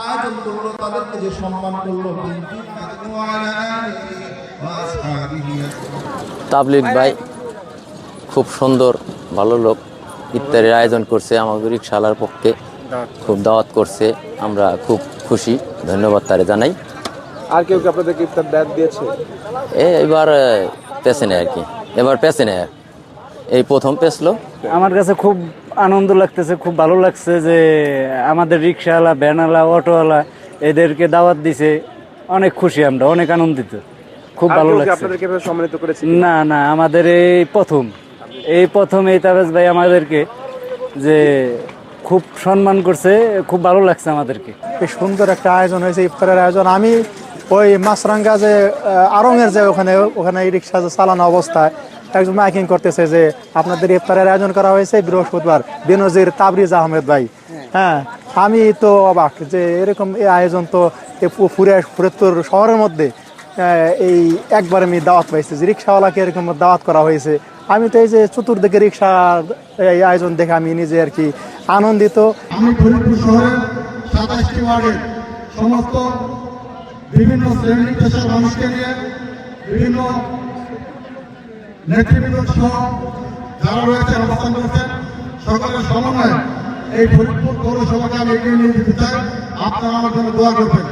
আয়োজন করলো তাদেরকে যে সম্মান করলো তাবলিগ ভাই খুব সুন্দর ভালো লোক ইফতারের আয়োজন করছে আমাদের রিকশালার পক্ষে খুব দাওয়াত করছে আমরা খুব খুশি ধন্যবাদ তারে জানাই। আর কেউ কি আপনাদেরকে ইফতার দাওয়াত দিয়েছে? এবার পেছনে আর কি এবার পেছনে এই প্রথম পেছলো। আমার কাছে খুব আনন্দ লাগতেছে, খুব ভালো লাগছে যে আমাদের রিক্সাওয়ালা ভ্যানওয়ালা অটোওয়ালা এদেরকে দাওয়াত দিছে। অনেক খুশি, আমরা অনেক আনন্দিত, খুব ভালো লাগছে। আপনাদেরকে সম্মানিত করেছে? না না, আমাদের এই প্রথম এই তাবেজ ভাই আমাদেরকে যে খুব সম্মান করছে, খুব ভালো লাগছে আমাদেরকে। বেশ সুন্দর একটা আয়োজন হয়েছে, ইফতারের আয়োজন। আমি ওই মাছরাঙ্গা যে আড়ংয়ের যে ওখানে রিক্সা যে চালানো অবস্থায় একজন মাইকিং করতেছে যে আপনাদের ইফতারের আয়োজন করা হয়েছে বৃহস্পতিবার, বেনজির তাবরিজ আহমেদ ভাই। হ্যাঁ, আমি তো অবাক যে এরকম এই আয়োজন তো ফরিদপুর শহরের মধ্যে এই একবার আমি দাওয়াত পাইছি যে রিক্সাওয়ালাকে এরকম দাওয়াত করা হয়েছে। আমি তো এই যে চতুর্দিকে রিক্সা এই আয়োজন দেখে আমি নিজে আর কি আনন্দিত। আমি ফরিদপুর শহরের 27টি ওয়ার্ডের সমস্ত বিভিন্ন শ্রেণী পেশার মানুষকে নিয়ে বিভিন্ন নেতৃবৃন্দ সহ যারা রয়েছেন অবস্থান করছেন সকলের সমন্বয়ে এই ফরিদপুর পৌরসভাকে আমি এগিয়ে নিয়ে যেতে চাই। আপনারা আমার জন্য দোয়া করবেন।